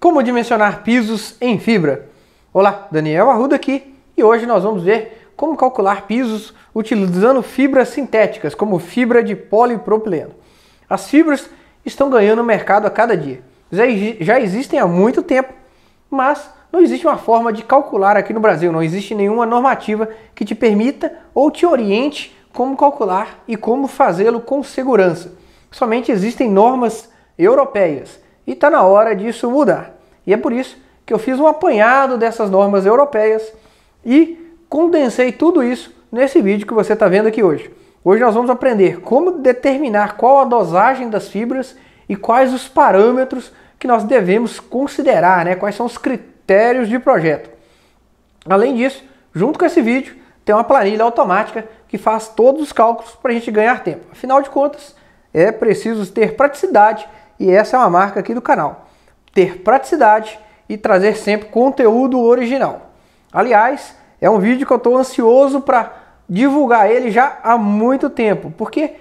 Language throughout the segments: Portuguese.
Como dimensionar pisos em fibra? Olá, Daniel Arruda aqui e hoje nós vamos ver como calcular pisos utilizando fibras sintéticas, como fibra de polipropileno. As fibras estão ganhando mercado a cada dia. Já existem há muito tempo, mas não existe uma forma de calcular aqui no Brasil, não existe nenhuma normativa que te permita ou te oriente como calcular e como fazê-lo com segurança. Somente existem normas europeias e está na hora disso mudar. E é por isso que eu fiz um apanhado dessas normas europeias e condensei tudo isso nesse vídeo que você está vendo aqui hoje. Hoje nós vamos aprender como determinar qual a dosagem das fibras e quais os parâmetros que nós devemos considerar, né? Quais são os critérios de projeto. Além disso, junto com esse vídeo, tem uma planilha automática que faz todos os cálculos para a gente ganhar tempo. Afinal de contas, é preciso ter praticidade e essa é uma marca aqui do canal. Ter praticidade e trazer sempre conteúdo original. Aliás, é um vídeo que eu estou ansioso para divulgar ele já há muito tempo, porque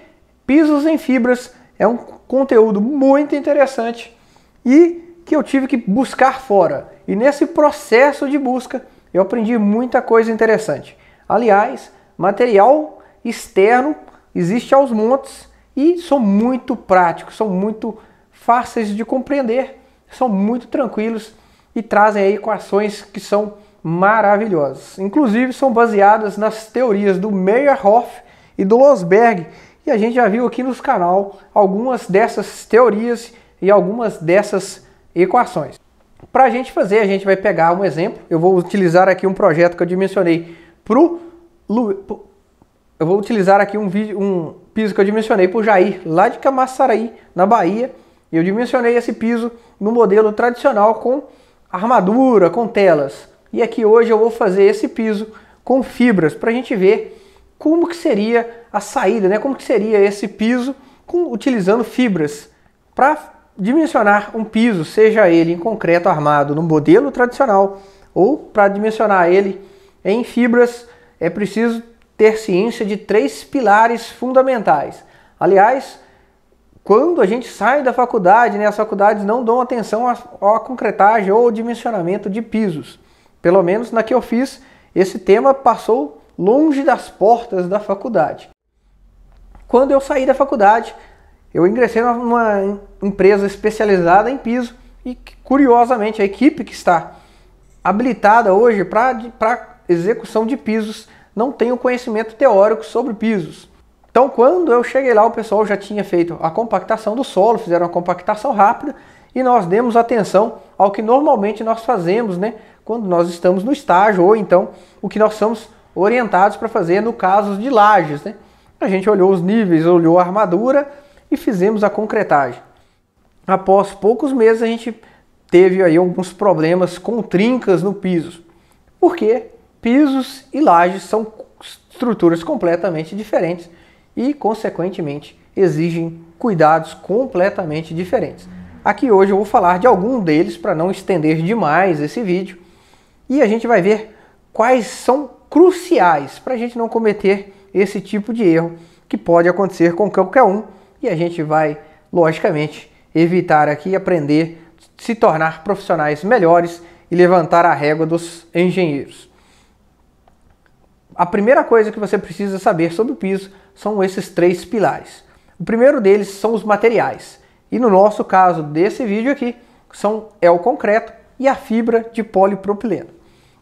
pisos em fibras é um conteúdo muito interessante e que eu tive que buscar fora. E nesse processo de busca eu aprendi muita coisa interessante. Aliás, material externo existe aos montes e são muito práticos, são muito fáceis de compreender, são muito tranquilos e trazem aí equações que são maravilhosas. Inclusive são baseadas nas teorias do Meyerhoff e do Lossberg e a gente já viu aqui no canal algumas dessas teorias e algumas dessas equações. Para a gente fazer, a gente vai pegar um exemplo. Eu vou utilizar aqui um projeto que eu dimensionei eu vou utilizar aqui um piso que eu dimensionei para o Jair, lá de Camaçaraí, na Bahia. E eu dimensionei esse piso no modelo tradicional com armadura, com telas. E aqui hoje eu vou fazer esse piso com fibras para a gente ver como que seria a saída, né? Como que seria esse piso utilizando fibras para dimensionar um piso, seja ele em concreto armado no modelo tradicional ou para dimensionar ele em fibras, é preciso ter ciência de 3 pilares fundamentais. Aliás, quando a gente sai da faculdade, né, as faculdades não dão atenção à concretagem ou ao dimensionamento de pisos. Pelo menos na que eu fiz, esse tema passou longe das portas da faculdade. Quando eu saí da faculdade, eu ingressei numa empresa especializada em piso e, curiosamente, a equipe que está habilitada hoje para execução de pisos não tem o conhecimento teórico sobre pisos. Então, quando eu cheguei lá, o pessoal já tinha feito a compactação do solo, fizeram uma compactação rápida e nós demos atenção ao que normalmente nós fazemos, né, quando nós estamos no estágio, ou então o que nós somos orientados para fazer no caso de lajes, né? A gente olhou os níveis, olhou a armadura e fizemos a concretagem. Após poucos meses a gente teve aí alguns problemas com trincas no piso, porque pisos e lajes são estruturas completamente diferentes e, consequentemente, exigem cuidados completamente diferentes. Aqui hoje eu vou falar de algum deles para não estender demais esse vídeo e a gente vai ver quais são cruciais para a gente não cometer esse tipo de erro que pode acontecer com qualquer um e a gente vai, logicamente, evitar aqui aprender, se tornar profissionais melhores e levantar a régua dos engenheiros. A primeira coisa que você precisa saber sobre o piso são esses 3 pilares. O primeiro deles são os materiais. E no nosso caso desse vídeo aqui, é o concreto e a fibra de polipropileno.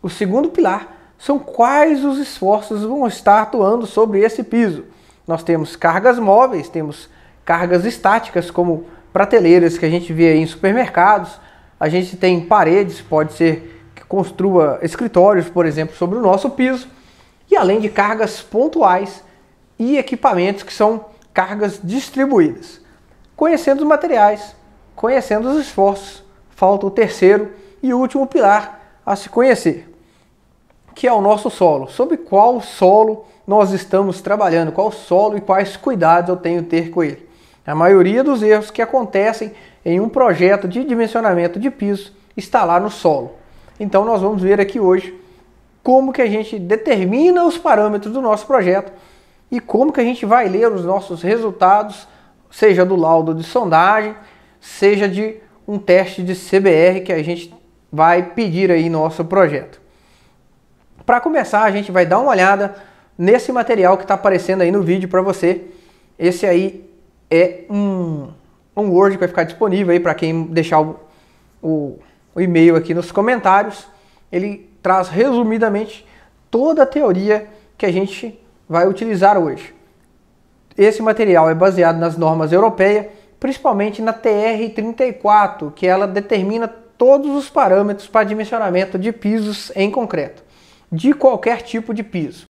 O segundo pilar são quais os esforços vão estar atuando sobre esse piso. Nós temos cargas móveis, temos cargas estáticas, como prateleiras que a gente vê aí em supermercados. A gente tem paredes, pode ser que construa escritórios, por exemplo, sobre o nosso piso. E além de cargas pontuais e equipamentos que são cargas distribuídas. Conhecendo os materiais, conhecendo os esforços, falta o terceiro e último pilar a se conhecer, que é o nosso solo. Sobre qual solo nós estamos trabalhando, qual solo e quais cuidados eu tenho que ter com ele. A maioria dos erros que acontecem em um projeto de dimensionamento de piso está lá no solo. Então nós vamos ver aqui hoje como que a gente determina os parâmetros do nosso projeto e como que a gente vai ler os nossos resultados, seja do laudo de sondagem, seja de um teste de CBR que a gente vai pedir aí no nosso projeto. Para começar, a gente vai dar uma olhada nesse material que está aparecendo aí no vídeo para você. Esse aí é um Word que vai ficar disponível aí para quem deixar o e-mail aqui nos comentários. Ele traz resumidamente toda a teoria que a gente vai utilizar hoje. Esse material é baseado nas normas europeias, principalmente na TR-34, que ela determina todos os parâmetros para dimensionamento de pisos em concreto, de qualquer tipo de piso.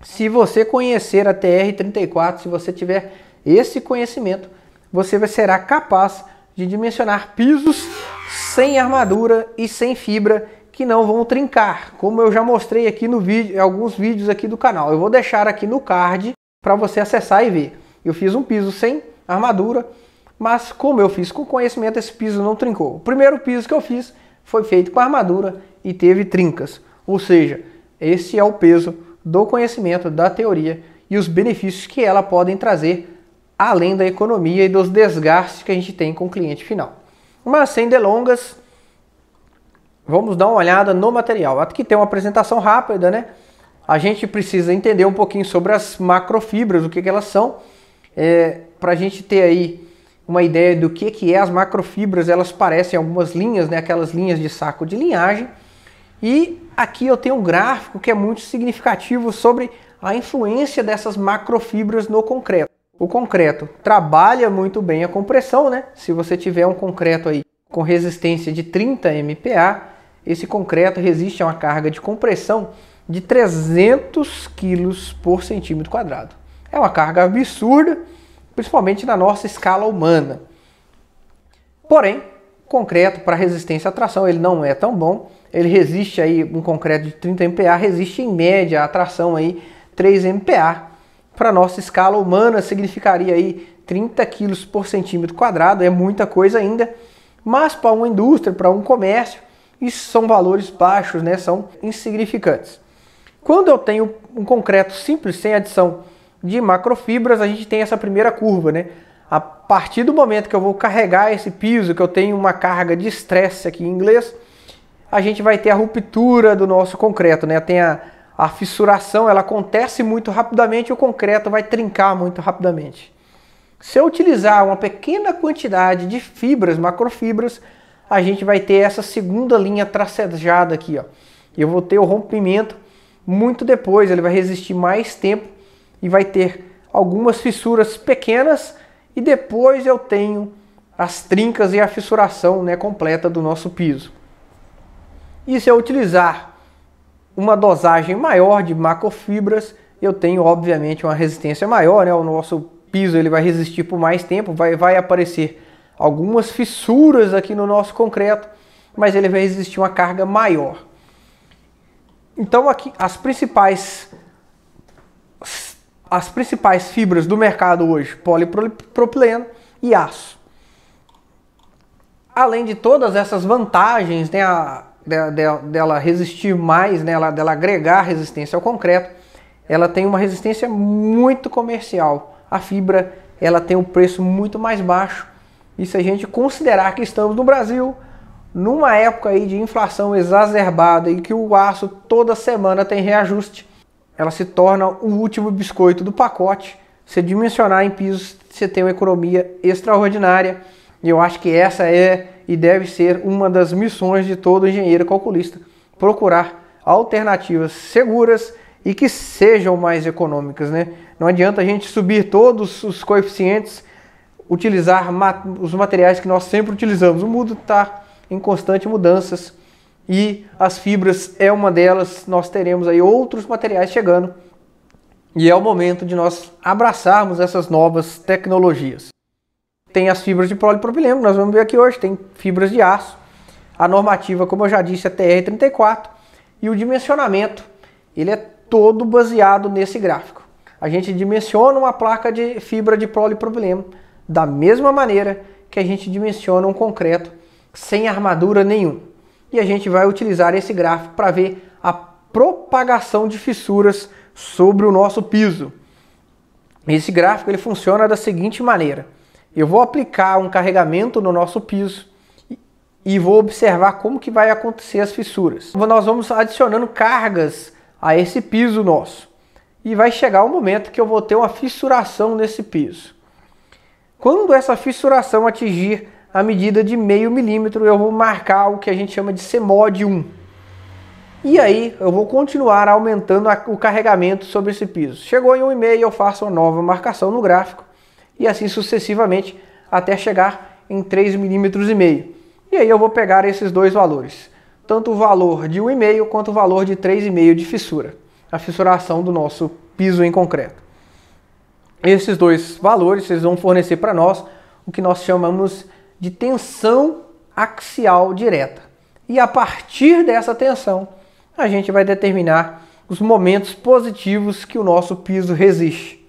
Se você conhecer a TR-34, se você tiver esse conhecimento, você será capaz de dimensionar pisos sem armadura e sem fibra que não vão trincar, como eu já mostrei aqui no vídeo, em alguns vídeos aqui do canal. Eu vou deixar aqui no card para você acessar e ver. Eu fiz um piso sem armadura, mas como eu fiz com conhecimento, esse piso não trincou. O primeiro piso que eu fiz foi feito com armadura e teve trincas. Ou seja, esse é o peso do conhecimento, da teoria e os benefícios que ela podem trazer, além da economia e dos desgastes que a gente tem com o cliente final. Mas sem delongas, vamos dar uma olhada no material. Aqui tem uma apresentação rápida, né? A gente precisa entender um pouquinho sobre as macrofibras, o que elas são, para a gente ter aí uma ideia do que é as macrofibras. Elas parecem algumas linhas, né? Aquelas linhas de saco de linhagem. E aqui eu tenho um gráfico que é muito significativo sobre a influência dessas macrofibras no concreto. O concreto trabalha muito bem a compressão, né? Se você tiver um concreto aí com resistência de 30 MPa, esse concreto resiste a uma carga de compressão de 300 kg por centímetro quadrado. É uma carga absurda, principalmente na nossa escala humana. Porém, o concreto para resistência à tração ele não é tão bom. Ele resiste aí, um concreto de 30 MPa resiste em média à tração aí 3 MPa. Para nossa escala humana significaria aí 30 kg por centímetro quadrado, é muita coisa ainda, mas para uma indústria, para um comércio, isso são valores baixos, né? São insignificantes. Quando eu tenho um concreto simples, sem adição de macrofibras, a gente tem essa primeira curva, né? A partir do momento que eu vou carregar esse piso, que eu tenho uma carga de estresse aqui em inglês, a gente vai ter a ruptura do nosso concreto, né? Tem a fissuração, ela acontece muito rapidamente e o concreto vai trincar muito rapidamente. Se eu utilizar uma pequena quantidade de fibras, macrofibras, a gente vai ter essa segunda linha tracejada aqui, ó. Eu vou ter o rompimento muito depois, ele vai resistir mais tempo e vai ter algumas fissuras pequenas e depois eu tenho as trincas e a fissuração, né, completa do nosso piso. E se eu utilizar uma dosagem maior de macrofibras, eu tenho obviamente uma resistência maior, né? O nosso piso ele vai resistir por mais tempo, vai aparecer algumas fissuras aqui no nosso concreto, mas ele vai resistir uma carga maior. Então aqui as principais fibras do mercado hoje, polipropileno e aço. Além de todas essas vantagens, né, dela resistir mais, né, dela agregar resistência ao concreto, ela tem uma resistência muito comercial. A fibra ela tem um preço muito mais baixo. E se a gente considerar que estamos no Brasil, numa época aí de inflação exacerbada e que o aço toda semana tem reajuste, ela se torna o último biscoito do pacote. Se dimensionar em pisos, você tem uma economia extraordinária. E eu acho que essa é e deve ser uma das missões de todo engenheiro calculista, procurar alternativas seguras e que sejam mais econômicas, né? Não adianta a gente subir todos os coeficientes, utilizar os materiais que nós sempre utilizamos. O mundo está em constante mudanças e as fibras é uma delas. Nós teremos aí outros materiais chegando e é o momento de nós abraçarmos essas novas tecnologias. Tem as fibras de polipropileno, nós vamos ver aqui hoje, tem fibras de aço. A normativa, como eu já disse, é TR-34 e o dimensionamento, ele é todo baseado nesse gráfico. A gente dimensiona uma placa de fibra de polipropileno da mesma maneira que a gente dimensiona um concreto sem armadura nenhuma. E a gente vai utilizar esse gráfico para ver a propagação de fissuras sobre o nosso piso. Esse gráfico ele funciona da seguinte maneira. Eu vou aplicar um carregamento no nosso piso e vou observar como que vai acontecer as fissuras. Nós vamos adicionando cargas a esse piso nosso e vai chegar o momento que eu vou ter uma fissuração nesse piso. Quando essa fissuração atingir a medida de 0,5 milímetro, eu vou marcar o que a gente chama de CMOD 1. E aí eu vou continuar aumentando o carregamento sobre esse piso. Chegou em 1,5, eu faço uma nova marcação no gráfico e assim sucessivamente até chegar em 3,5 milímetros. E aí eu vou pegar esses dois valores, tanto o valor de 1,5 quanto o valor de 3,5 de fissura, a fissuração do nosso piso em concreto. Esses dois valores eles vão fornecer para nós o que nós chamamos de tensão axial direta. E a partir dessa tensão, a gente vai determinar os momentos positivos que o nosso piso resiste.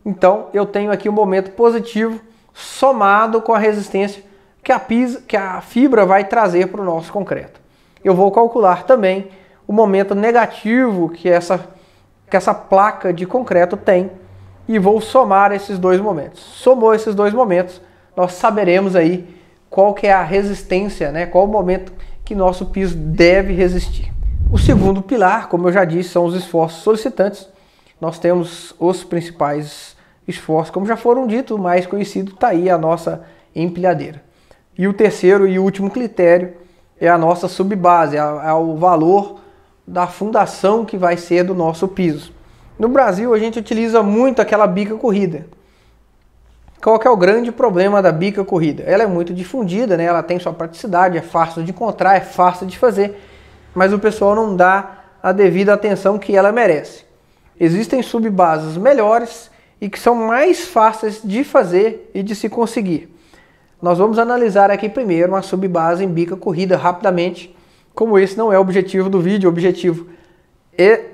Então, eu tenho aqui um momento positivo somado com a resistência que a fibra vai trazer para o nosso concreto. Eu vou calcular também o momento negativo que essa placa de concreto tem e vou somar esses dois momentos. Somou esses dois momentos, nós saberemos aí qual que é a resistência, né? Qual o momento que nosso piso deve resistir. O segundo pilar, como eu já disse, são os esforços solicitantes. Nós temos os principais esforços, como já foram dito, o mais conhecido está aí a nossa empilhadeira. E o terceiro e último critério é a nossa subbase, é o valor da fundação que vai ser do nosso piso. No Brasil a gente utiliza muito aquela bica corrida. Qual que é o grande problema da bica corrida? Ela é muito difundida, né? Ela tem sua praticidade, é fácil de encontrar, é fácil de fazer, mas o pessoal não dá a devida atenção que ela merece. Existem subbases melhores e que são mais fáceis de fazer e de se conseguir. Nós vamos analisar aqui primeiro uma subbase em bica corrida rapidamente. Como esse não é o objetivo do vídeo, o objetivo é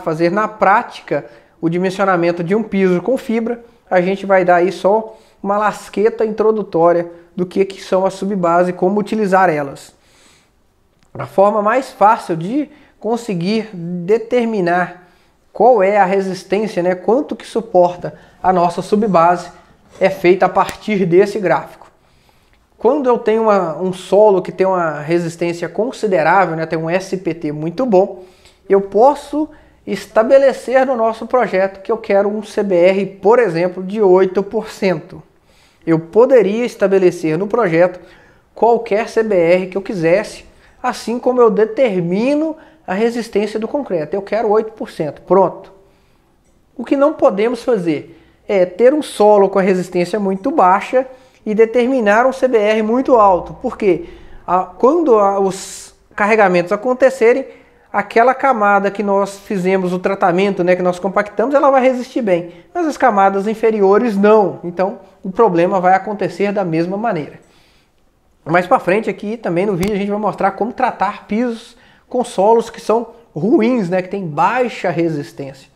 fazer na prática o dimensionamento de um piso com fibra. A gente vai dar aí só uma lasqueta introdutória do que são as subbases e como utilizar elas. A forma mais fácil de conseguir determinar qual é a resistência, né, quanto que suporta a nossa subbase, é feita a partir desse gráfico. Quando eu tenho um solo que tem uma resistência considerável, né, tem um SPT muito bom, eu posso estabelecer no nosso projeto que eu quero um CBR, por exemplo, de 8%. Eu poderia estabelecer no projeto qualquer CBR que eu quisesse, assim como eu determino a resistência do concreto. Eu quero 8%, pronto. O que não podemos fazer é ter um solo com a resistência muito baixa e determinar um CBR muito alto, porque quando os carregamentos acontecerem, aquela camada que nós fizemos o tratamento, né, que nós compactamos, ela vai resistir bem, mas as camadas inferiores não. Então o problema vai acontecer da mesma maneira. Mais para frente aqui também no vídeo a gente vai mostrar como tratar pisos com solos que são ruins, né, que tem baixa resistência.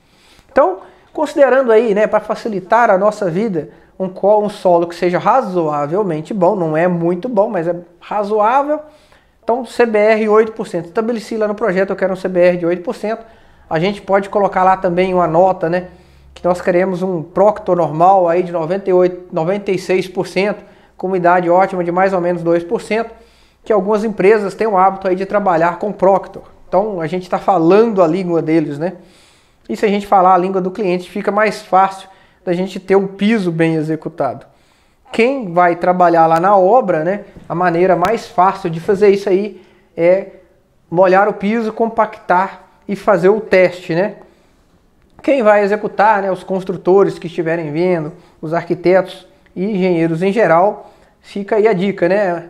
Então, considerando aí, né, para facilitar a nossa vida, um solo que seja razoavelmente bom, não é muito bom, mas é razoável. Então, CBR 8%. Estabeleci lá no projeto, eu quero um CBR de 8%. A gente pode colocar lá também uma nota, né, que nós queremos um Proctor normal aí de 96%, com umidade ótima de mais ou menos 2%, que algumas empresas têm o hábito aí de trabalhar com Proctor. Então, a gente está falando a língua deles, né? E se a gente falar a língua do cliente, fica mais fácil da gente ter um piso bem executado. Quem vai trabalhar lá na obra, né, a maneira mais fácil de fazer isso aí é molhar o piso, compactar e fazer o teste, né? Quem vai executar, né, os construtores que estiverem vendo, os arquitetos e engenheiros em geral, fica aí a dica, né?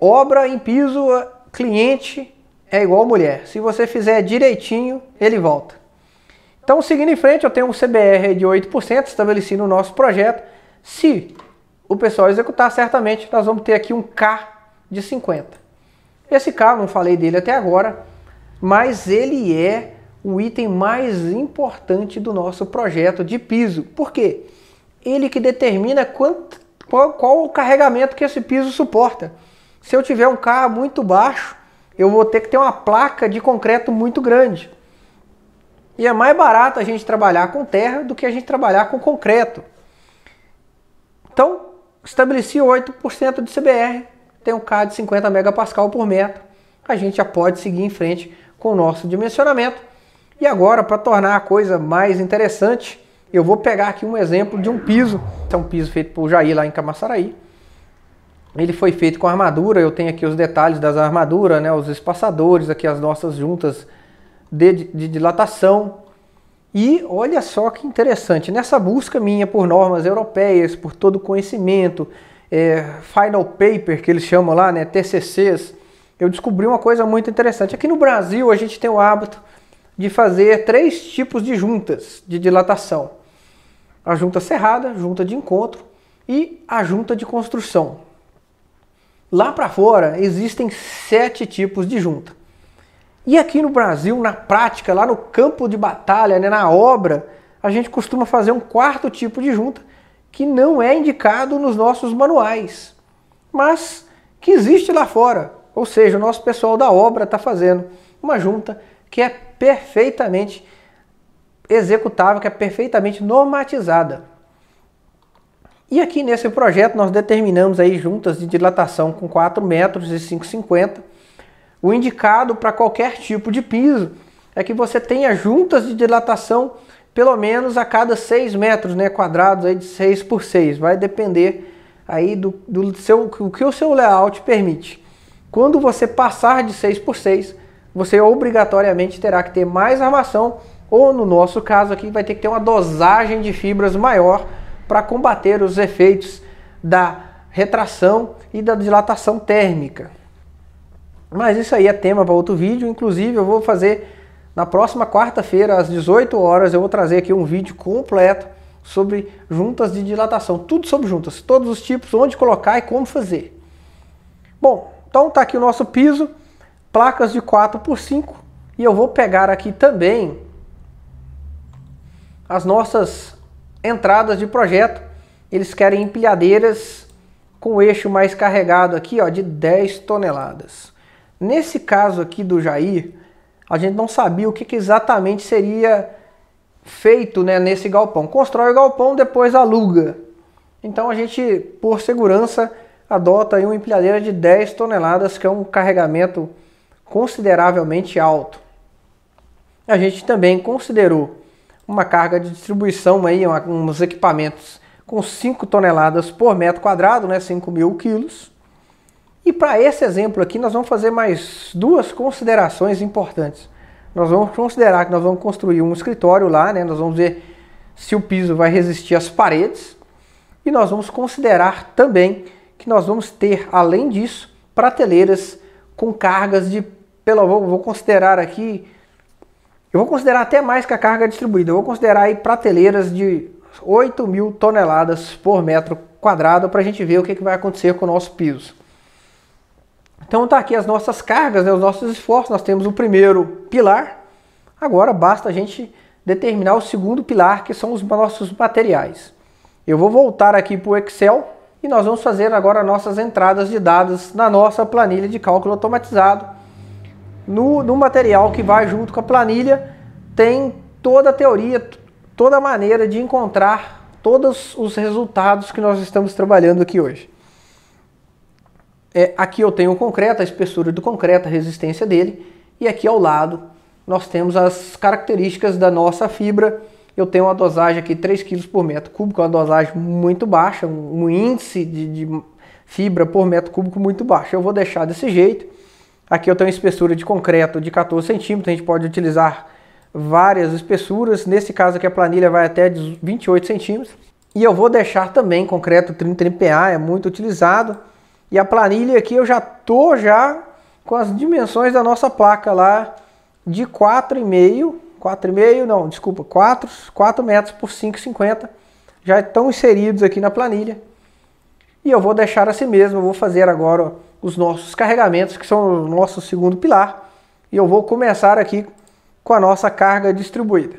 Obra em piso, cliente é igual mulher. Se você fizer direitinho, ele volta. Então, seguindo em frente, eu tenho um CBR de 8% estabelecido no nosso projeto. Se o pessoal executar, certamente nós vamos ter aqui um K de 50. Esse K, não falei dele até agora, mas ele é o item mais importante do nosso projeto de piso. Por quê? Ele que determina qual o carregamento que esse piso suporta. Se eu tiver um K muito baixo, eu vou ter que ter uma placa de concreto muito grande. E é mais barato a gente trabalhar com terra do que a gente trabalhar com concreto. Então, estabeleci 8% de CBR, tem um K de 50 megapascal por metro, a gente já pode seguir em frente com o nosso dimensionamento. E agora, para tornar a coisa mais interessante, eu vou pegar aqui um exemplo de um piso. Esse é um piso feito por Jair lá em Camaçaraí. Ele foi feito com armadura, eu tenho aqui os detalhes das armaduras, né, os espaçadores, aqui as nossas juntas de dilatação. E olha só que interessante, nessa busca minha por normas europeias, por todo o conhecimento, final paper que eles chamam lá, né, TCCs, eu descobri uma coisa muito interessante. Aqui no Brasil a gente tem o hábito de fazer 3 tipos de juntas de dilatação. A junta cerrada, a junta de encontro e a junta de construção. Lá para fora existem 7 tipos de junta. E aqui no Brasil, na prática, lá no campo de batalha, né, na obra, a gente costuma fazer um 4º tipo de junta que não é indicado nos nossos manuais, mas que existe lá fora. Ou seja, o nosso pessoal da obra está fazendo uma junta que é perfeitamente executável, que é perfeitamente normatizada. E aqui nesse projeto nós determinamos aí juntas de dilatação com 4 metros e 5,50. O indicado para qualquer tipo de piso é que você tenha juntas de dilatação pelo menos a cada 6 metros, né, quadrados aí de 6 por 6. Vai depender aí do que o seu layout permite. Quando você passar de 6 por 6, você obrigatoriamente terá que ter mais armação, ou no nosso caso aqui vai ter que ter uma dosagem de fibras maior para combater os efeitos da retração e da dilatação térmica. Mas isso aí é tema para outro vídeo. Inclusive eu vou fazer na próxima quarta-feira às 18 horas, eu vou trazer aqui um vídeo completo sobre juntas de dilatação, tudo sobre juntas, todos os tipos, onde colocar e como fazer. Bom, então tá aqui o nosso piso, placas de 4 por 5, e eu vou pegar aqui também as nossas entradas de projeto. Eles querem empilhadeiras com o eixo mais carregado aqui, ó, de 10 toneladas. Nesse caso aqui do Jair, a gente não sabia o que exatamente seria feito, né, nesse galpão. Constrói o galpão, depois aluga. Então a gente, por segurança, adota aí uma empilhadeira de 10 toneladas, que é um carregamento consideravelmente alto. A gente também considerou uma carga de distribuição, aí, uns equipamentos com 5 toneladas por metro quadrado, né, 5.000 quilos. E para esse exemplo aqui nós vamos fazer mais 2 considerações importantes. Nós vamos considerar que nós vamos construir um escritório lá, né, nós vamos ver se o piso vai resistir às paredes. E nós vamos considerar também que nós vamos ter, além disso, prateleiras com cargas de, vou considerar aqui, eu vou considerar até mais que a carga distribuída, eu vou considerar aí prateleiras de 8.000 toneladas por metro quadrado para a gente ver o que vai acontecer com o nosso piso. Então tá aqui as nossas cargas, né, os nossos esforços. Nós temos o primeiro pilar, agora basta a gente determinar o segundo pilar, que são os nossos materiais. Eu vou voltar aqui para o Excel e nós vamos fazer agora nossas entradas de dados na nossa planilha de cálculo automatizado. No material que vai junto com a planilha tem toda a teoria, toda a maneira de encontrar todos os resultados que nós estamos trabalhando aqui hoje. Aqui eu tenho o concreto, a espessura do concreto, a resistência dele, e aqui ao lado nós temos as características da nossa fibra. Eu tenho uma dosagem aqui 3 kg por metro cúbico, uma dosagem muito baixa, um índice de fibra por metro cúbico muito baixo. Eu vou deixar desse jeito. Aqui eu tenho uma espessura de concreto de 14 centímetros, a gente pode utilizar várias espessuras. Nesse caso aqui a planilha vai até 28 centímetros. E eu vou deixar também concreto 30 MPa, é muito utilizado. E a planilha aqui eu já estou com as dimensões da nossa placa lá de 4 metros por 5,50. Já estão inseridos aqui na planilha. E eu vou deixar assim mesmo, eu vou fazer agora os nossos carregamentos, que são o nosso segundo pilar. E eu vou começar aqui com a nossa carga distribuída.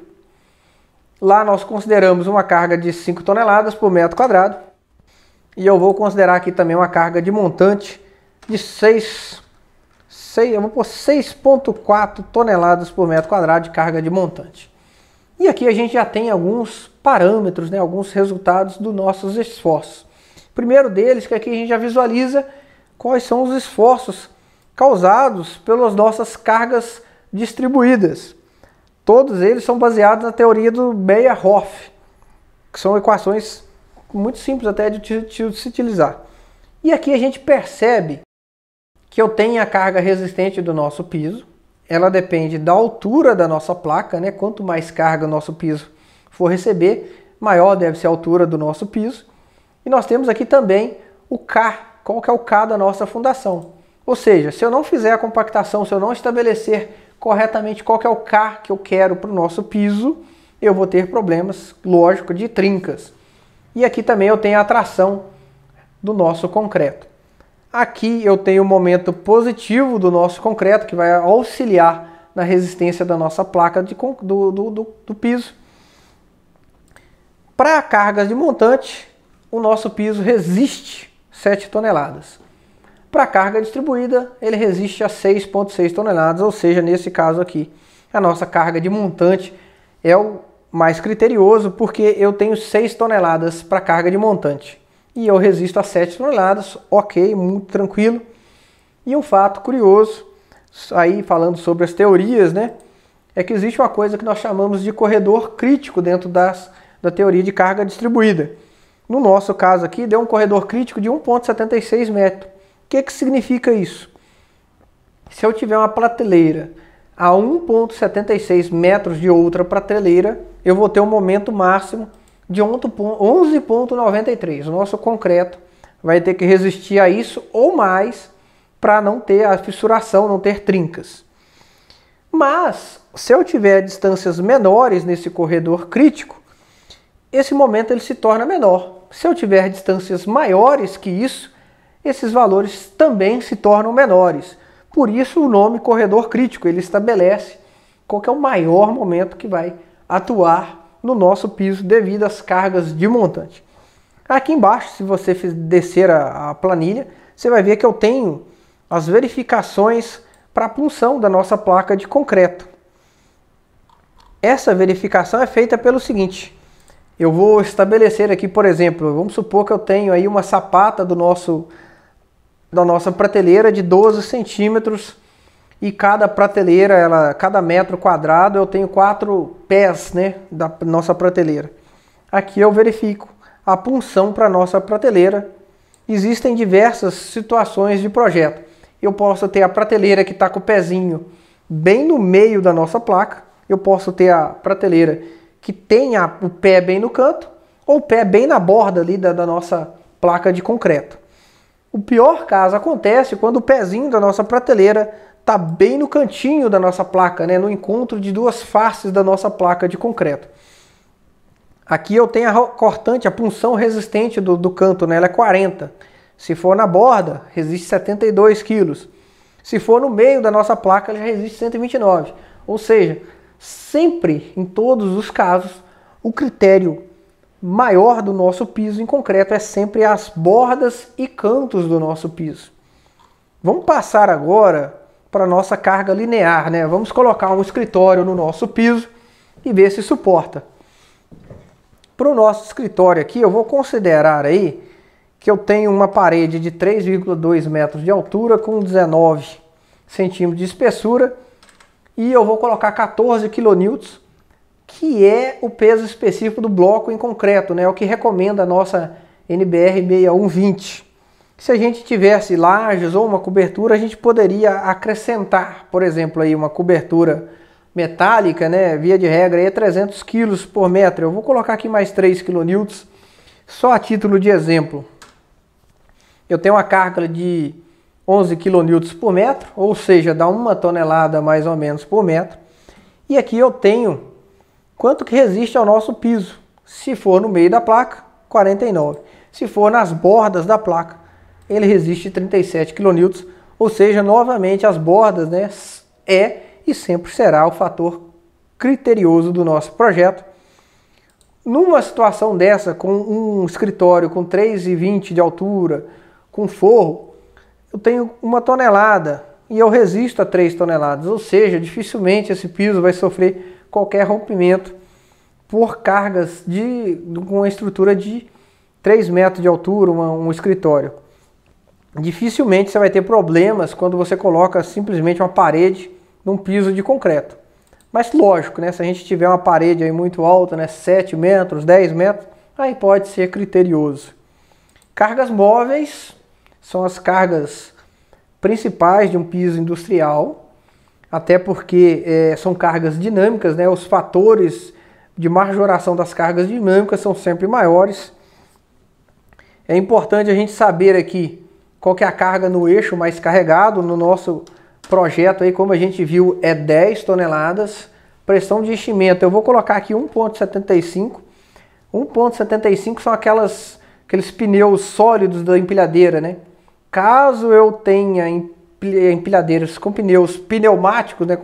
Lá nós consideramos uma carga de 5 toneladas por metro quadrado. E eu vou considerar aqui também uma carga de montante de 6,4 toneladas por metro quadrado de carga de montante. E aqui a gente já tem alguns parâmetros, né, alguns resultados dos nossos esforços. O primeiro deles, que aqui a gente já visualiza quais são os esforços causados pelas nossas cargas distribuídas. Todos eles são baseados na teoria do Meyerhoff, que são equações muito simples até de se utilizar. E aqui a gente percebe que eu tenho a carga resistente do nosso piso. Ela depende da altura da nossa placa, né? Quanto mais carga o nosso piso for receber, maior deve ser a altura do nosso piso. E nós temos aqui também o K. Qual que é o K da nossa fundação? Ou seja, se eu não fizer a compactação, se eu não estabelecer corretamente qual que é o K que eu quero para o nosso piso, eu vou ter problemas, lógico, de trincas. E aqui também eu tenho a tração do nosso concreto. Aqui eu tenho o momento positivo do nosso concreto, que vai auxiliar na resistência da nossa placa do piso. Para cargas de montante, o nosso piso resiste 7 toneladas. Para carga distribuída, ele resiste a 6,6 toneladas, ou seja, nesse caso aqui, a nossa carga de montante é o mais criterioso, porque eu tenho 6 toneladas para carga de montante. E eu resisto a 7 toneladas, ok, muito tranquilo. E um fato curioso, aí falando sobre as teorias, né, é que existe uma coisa que nós chamamos de corredor crítico dentro da teoria de carga distribuída. No nosso caso aqui, deu um corredor crítico de 1,76 metros. O que significa isso? Se eu tiver uma prateleira a 1,76 metros de outra prateleira, eu vou ter um momento máximo de 11,93. O nosso concreto vai ter que resistir a isso ou mais para não ter a fissuração, não ter trincas. Mas, se eu tiver distâncias menores nesse corredor crítico, esse momento ele se torna menor. Se eu tiver distâncias maiores que isso, esses valores também se tornam menores. Por isso o nome corredor crítico, ele estabelece qual que é o maior momento que vai atuar no nosso piso devido às cargas de montante. Aqui embaixo, se você descer a planilha, você vai ver que eu tenho as verificações para a punção da nossa placa de concreto. Essa verificação é feita pelo seguinte: eu vou estabelecer aqui, por exemplo, vamos supor que eu tenho aí uma sapata da nossa prateleira de 12 centímetros e cada prateleira, cada metro quadrado, eu tenho 4 pés, né, da nossa prateleira. Aqui eu verifico a punção para a nossa prateleira. Existem diversas situações de projeto. Eu posso ter a prateleira que está com o pezinho bem no meio da nossa placa. Eu posso ter a prateleira que tenha o pé bem no canto ou o pé bem na borda ali da nossa placa de concreto. O pior caso acontece quando o pezinho da nossa prateleira está bem no cantinho da nossa placa, né, no encontro de duas faces da nossa placa de concreto. Aqui eu tenho a cortante, a punção resistente do canto, né, ela é 40. Se for na borda, resiste 72 kg. Se for no meio da nossa placa, ela já resiste 129. Ou seja, sempre, em todos os casos, o critério maior do nosso piso em concreto é sempre as bordas e cantos do nosso piso. Vamos passar agora para a nossa carga linear, né? Vamos colocar um escritório no nosso piso e ver se suporta. Para o nosso escritório aqui, eu vou considerar aí que eu tenho uma parede de 3,2 metros de altura com 19 centímetros de espessura e eu vou colocar 14 kN, que é o peso específico do bloco em concreto, né? O que recomenda a nossa NBR 6120. Se a gente tivesse lajes ou uma cobertura, a gente poderia acrescentar, por exemplo, aí uma cobertura metálica, né? Via de regra aí é 300 kg por metro. Eu vou colocar aqui mais 3 kN, só a título de exemplo. Eu tenho uma carga de 11 kN por metro, ou seja, dá 1 tonelada mais ou menos por metro. E aqui eu tenho quanto que resiste ao nosso piso. Se for no meio da placa, 49. Se for nas bordas da placa, ele resiste 37 kN, ou seja, novamente as bordas, né, é e sempre será o fator criterioso do nosso projeto. Numa situação dessa, com um escritório com 3,20 de altura, com forro, eu tenho 1 tonelada e eu resisto a 3 toneladas, ou seja, dificilmente esse piso vai sofrer qualquer rompimento por cargas com uma estrutura de 3 metros de altura, um escritório. dificilmente você vai ter problemas quando você coloca simplesmente uma parede num piso de concreto. Mas lógico, né, se a gente tiver uma parede aí muito alta, né, 7 metros, 10 metros, aí pode ser criterioso. Cargas móveis são as cargas principais de um piso industrial, até porque são cargas dinâmicas, né, os fatores de majoração das cargas dinâmicas são sempre maiores. É importante a gente saber aqui qual que é a carga no eixo mais carregado. No nosso projeto aí, como a gente viu, é 10 toneladas. Pressão de enchimento, eu vou colocar aqui 1,75. 1,75 são aqueles pneus sólidos da empilhadeira, né? Caso eu tenha empilhadeiras com pneus pneumáticos, né,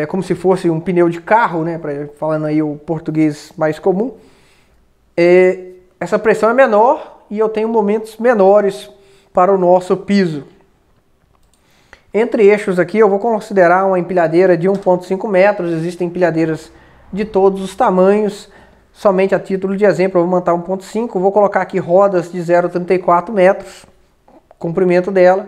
como se fosse um pneu de carro, né, falando aí o português mais comum, essa pressão é menor e eu tenho momentos menores para o nosso piso. Entre eixos aqui eu vou considerar uma empilhadeira de 1,5 metros, existem empilhadeiras de todos os tamanhos, somente a título de exemplo eu vou montar 1,5, vou colocar aqui rodas de 0,34 metros, comprimento dela.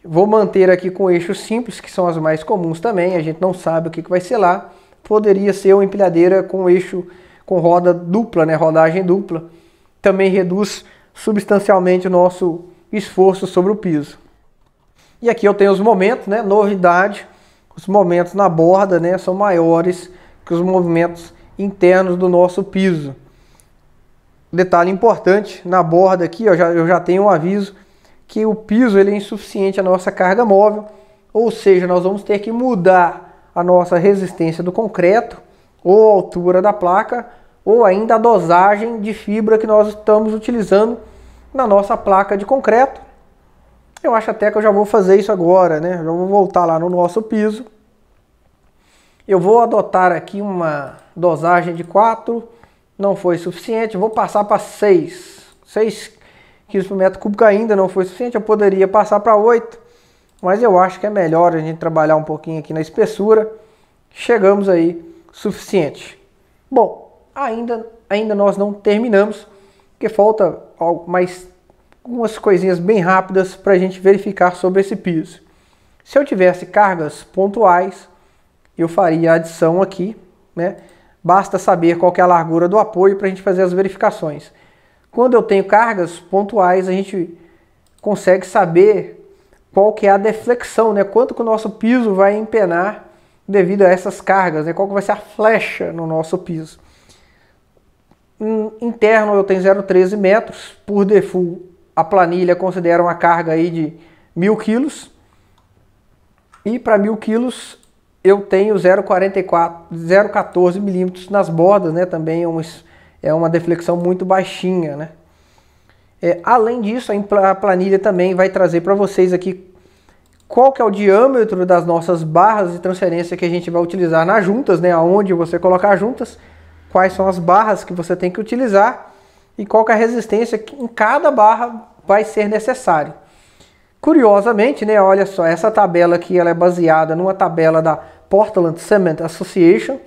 Vou manter aqui com eixos simples, que são as mais comuns também, a gente não sabe o que vai ser lá. Poderia ser uma empilhadeira com eixo com roda dupla, né, rodagem dupla. Também reduz substancialmente o nosso esforço sobre o piso. E aqui eu tenho os momentos, né, novidade, os momentos na borda, né, são maiores que os movimentos internos do nosso piso. Detalhe importante, na borda aqui eu já tenho um aviso que o piso ele é insuficiente à nossa carga móvel, ou seja, nós vamos ter que mudar a nossa resistência do concreto, ou a altura da placa, ou ainda a dosagem de fibra que nós estamos utilizando na nossa placa de concreto. Eu acho até que eu já vou fazer isso agora, né? Já vou voltar lá no nosso piso. Eu vou adotar aqui uma dosagem de 4, não foi suficiente, vou passar para 6 quilos por metro cúbico ainda não foi suficiente, eu poderia passar para 8, mas eu acho que é melhor a gente trabalhar um pouquinho aqui na espessura. Chegamos aí, suficiente. Bom, ainda nós não terminamos, porque falta mais algumas coisinhas bem rápidas para a gente verificar sobre esse piso. Se eu tivesse cargas pontuais, eu faria a adição aqui, né? Basta saber qual que é a largura do apoio para a gente fazer as verificações. Quando eu tenho cargas pontuais, a gente consegue saber qual que é a deflexão, né? Quanto que o nosso piso vai empenar devido a essas cargas, né? Qual que vai ser a flecha no nosso piso. Interno eu tenho 0,13 metros, por default a planilha considera uma carga aí de 1000 quilos. E para 1000 quilos eu tenho 0,14 milímetros nas bordas, né? Também é uma deflexão muito baixinha, né? Além disso, a planilha também vai trazer para vocês aqui qual que é o diâmetro das nossas barras de transferência que a gente vai utilizar nas juntas, né? Aonde você colocar as juntas, quais são as barras que você tem que utilizar e qual que é a resistência que em cada barra vai ser necessário. Curiosamente, né? Olha só, essa tabela aqui ela é baseada numa tabela da Portland Cement Association,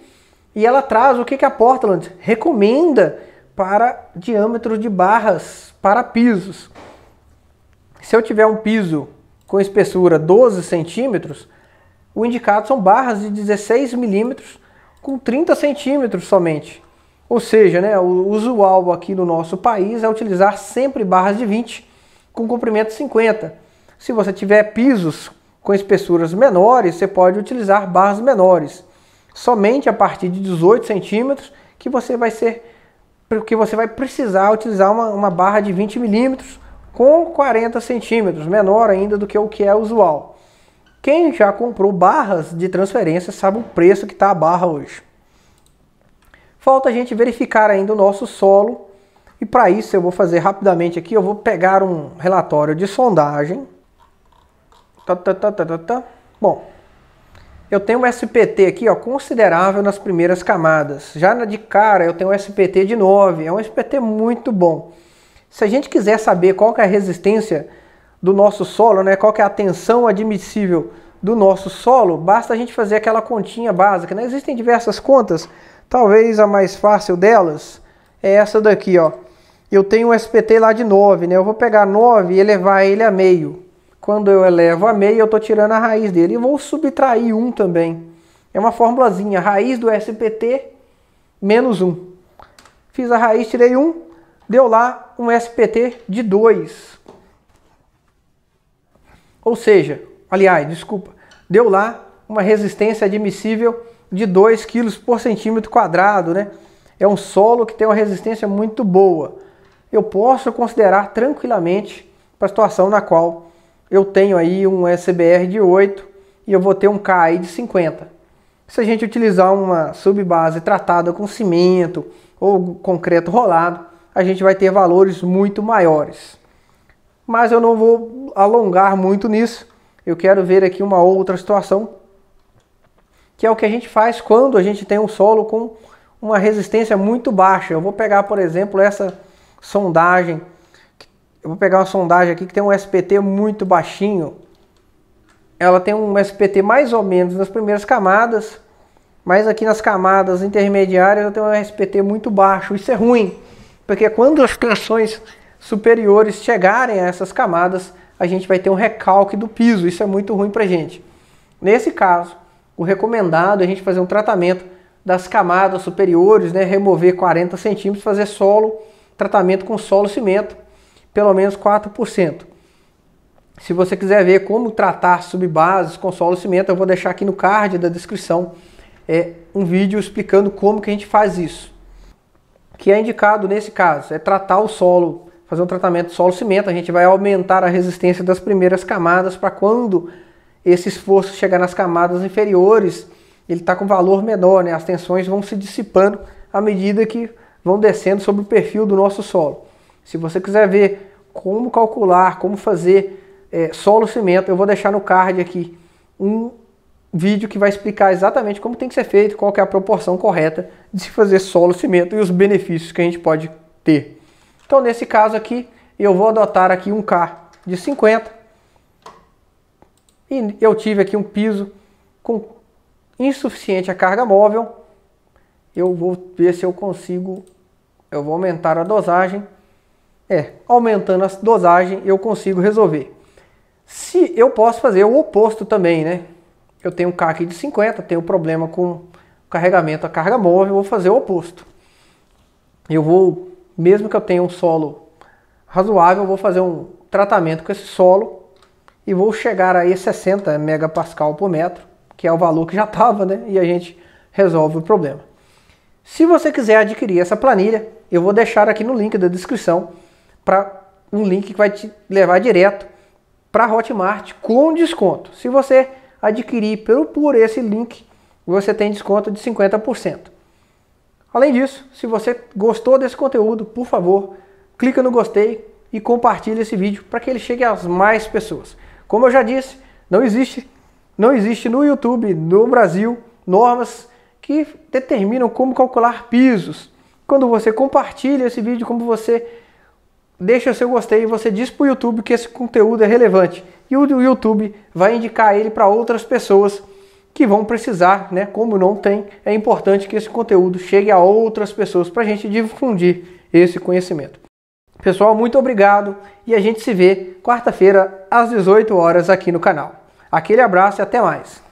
e ela traz o que a Portland recomenda para diâmetro de barras para pisos. Se eu tiver um piso com espessura 12 centímetros, o indicado são barras de 16 milímetros com 30 centímetros somente. Ou seja, né, o usual aqui no nosso país é utilizar sempre barras de 20 com comprimento 50. Se você tiver pisos com espessuras menores, você pode utilizar barras menores. Somente a partir de 18 centímetros que você vai precisar utilizar uma barra de 20 milímetros com 40 centímetros, menor ainda do que o que é usual. Quem já comprou barras de transferência sabe o preço que está a barra hoje. Falta a gente verificar ainda o nosso solo, e para isso eu vou fazer rapidamente aqui, eu vou pegar um relatório de sondagem. Bom, eu tenho um SPT aqui, ó, considerável nas primeiras camadas. Já de cara eu tenho um SPT de 9, é um SPT muito bom. Se a gente quiser saber qual que é a resistência do nosso solo, né, qual que é a tensão admissível do nosso solo, basta a gente fazer aquela continha básica, né? Existem diversas contas, talvez a mais fácil delas é essa daqui, ó. eu tenho um SPT lá de 9, né? Eu vou pegar 9 e elevar ele a meio. Quando eu elevo a meio, eu estou tirando a raiz dele. E vou subtrair 1 também. É uma formulazinha, raiz do SPT menos 1. Fiz a raiz, tirei 1, deu lá um SPT de 2. Ou seja, aliás, desculpa, deu lá uma resistência admissível de 2 kg por centímetro quadrado, né? É um solo que tem uma resistência muito boa. Eu posso considerar tranquilamente para a situação na qual eu tenho aí um SBR de 8 e eu vou ter um K aí de 50. Se a gente utilizar uma subbase tratada com cimento ou concreto rolado, a gente vai ter valores muito maiores. Mas eu não vou alongar muito nisso. Eu quero ver aqui uma outra situação, que é o que a gente faz quando a gente tem um solo com uma resistência muito baixa. Eu vou pegar, por exemplo, essa sondagem. Eu vou pegar uma sondagem aqui que tem um SPT muito baixinho. Ela tem um SPT mais ou menos nas primeiras camadas, mas aqui nas camadas intermediárias eu tenho um SPT muito baixo. Isso é ruim, porque quando as tensões superiores chegarem a essas camadas, a gente vai ter um recalque do piso. Isso é muito ruim pra gente. Nesse caso, o recomendado é a gente fazer um tratamento das camadas superiores, né? Remover 40 centímetros, fazer tratamento com solo cimento, pelo menos 4%. Se você quiser ver como tratar subbases com solo cimento, eu vou deixar aqui no card da descrição um vídeo explicando como que a gente faz isso. O que é indicado nesse caso é tratar o solo, fazer um tratamento de solo cimento. A gente vai aumentar a resistência das primeiras camadas para quando esse esforço chegar nas camadas inferiores, ele está com valor menor, né? As tensões vão se dissipando à medida que vão descendo sobre o perfil do nosso solo. Se você quiser ver como calcular, como fazer solo cimento, eu vou deixar no card aqui um vídeo que vai explicar exatamente como tem que ser feito, qual que é a proporção correta de se fazer solo cimento e os benefícios que a gente pode ter. Então nesse caso aqui, eu vou adotar aqui um K de 50 e eu tive aqui um piso com insuficiente a carga móvel. Eu vou ver se eu consigo, eu vou aumentar a dosagem. Aumentando a dosagem eu consigo resolver. Se eu posso fazer o oposto também, né? Eu tenho um K aqui de 50, tenho problema com carregamento a carga móvel, vou fazer o oposto. Eu vou, mesmo que eu tenha um solo razoável, eu vou fazer um tratamento com esse solo e vou chegar aí a 60 megapascal por metro, que é o valor que já estava, né? E a gente resolve o problema. Se você quiser adquirir essa planilha, eu vou deixar aqui no link da descrição para um link que vai te levar direto para a Hotmart com desconto. Se você adquirir por esse link, você tem desconto de 50%. Além disso, se você gostou desse conteúdo, por favor, clica no gostei e compartilhe esse vídeo para que ele chegue às mais pessoas. Como eu já disse, não existe no YouTube, no Brasil, normas que determinam como calcular pisos. Quando você compartilha esse vídeo, como você deixa o seu gostei, você diz para o YouTube que esse conteúdo é relevante. E o YouTube vai indicar ele para outras pessoas que vão precisar, né? Como não tem, é importante que esse conteúdo chegue a outras pessoas para a gente difundir esse conhecimento. Pessoal, muito obrigado e a gente se vê quarta-feira às 18 horas aqui no canal. Aquele abraço e até mais!